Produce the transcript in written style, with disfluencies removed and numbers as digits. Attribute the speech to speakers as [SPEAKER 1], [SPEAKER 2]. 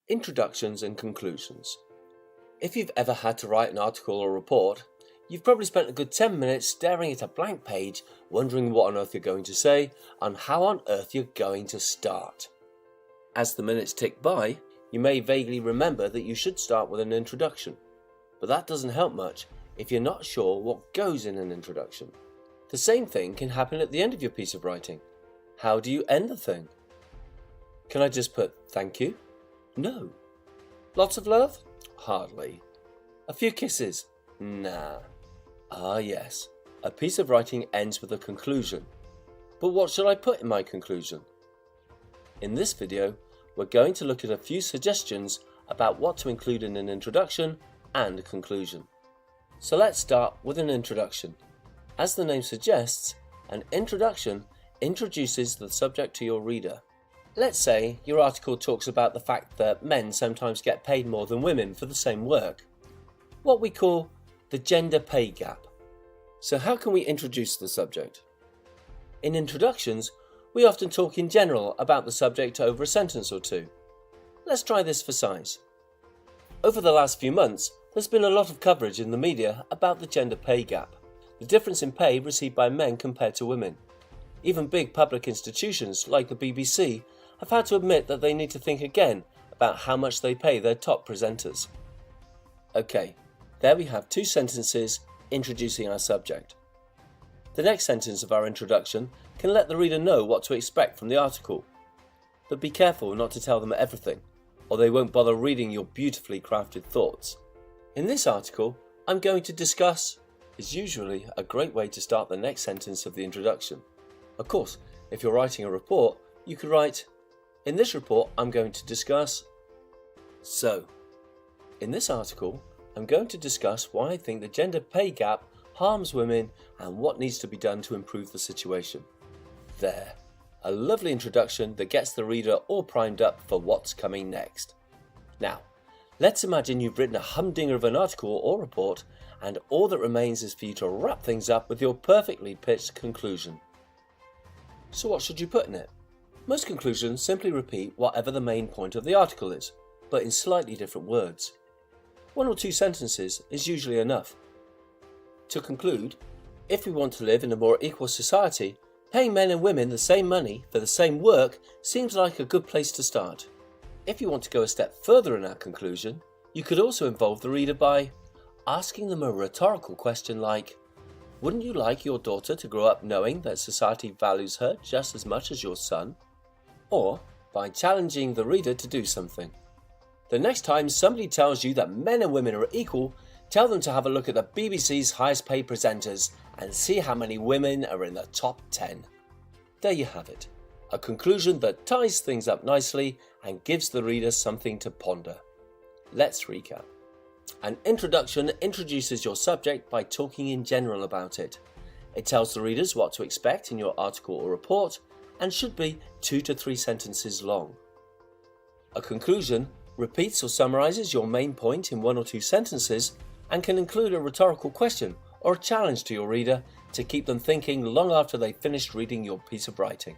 [SPEAKER 1] Introductions and conclusions. If you've ever had to write an article or report, you've probably spent a good 10 minutes staring at a blank page, wondering what on earth you're going to say and how on earth you're going to start. As the minutes tick by, you may vaguely remember that you should start with an introduction, but that doesn't help much if you're not sure what goes in an introduction. The same thing can happen at the end of your piece of writing. How do you end the thing? Can I just put thank you? No. Lots of love? Hardly. A few kisses? Nah. Ah yes, a piece of writing ends with a conclusion. But what should I put in my conclusion? In this video, we're going to look at a few suggestions about what to include in an introduction and a conclusion. So let's start with an introduction. As the name suggests, an introduction introduces the subject to your reader. Let's say your article talks about the fact that men sometimes get paid more than women for the same work, what we call the gender pay gap. So how can we introduce the subject? In introductions, we often talk in general about the subject over a sentence or two. Let's try this for size. Over the last few months, there's been a lot of coverage in the media about the gender pay gap, the difference in pay received by men compared to women. Even big public institutions like the BBC have had to admit that they need to think again about how much they pay their top presenters. Okay, there we have two sentences introducing our subject. The next sentence of our introduction can let the reader know what to expect from the article. But be careful not to tell them everything, or they won't bother reading your beautifully crafted thoughts. In this article, I'm going to discuss is usually a great way to start the next sentence of the introduction. Of course, if you're writing a report, you could write, in this report I'm going to discuss. So, in this article, I'm going to discuss why I think the gender pay gap harms women and what needs to be done to improve the situation. There, a lovely introduction that gets the reader all primed up for what's coming next. Now, let's imagine you've written a humdinger of an article or report, and all that remains is for you to wrap things up with your perfectly pitched conclusion. So what should you put in it? Most conclusions simply repeat whatever the main point of the article is, but in slightly different words. One or two sentences is usually enough. To conclude, if we want to live in a more equal society, paying men and women the same money for the same work seems like a good place to start. If you want to go a step further in our conclusion, you could also involve the reader by asking them a rhetorical question like, wouldn't you like your daughter to grow up knowing that society values her just as much as your son? Or by challenging the reader to do something. The next time somebody tells you that men and women are equal, tell them to have a look at the BBC's highest paid presenters and see how many women are in the top 10. There you have it, a conclusion that ties things up nicely and gives the reader something to ponder. Let's recap. An introduction introduces your subject by talking in general about it. It tells the readers what to expect in your article or report and should be 2 to 3 sentences long. A conclusion repeats or summarizes your main point in 1 or 2 sentences and can include a rhetorical question or a challenge to your reader to keep them thinking long after they've finished reading your piece of writing.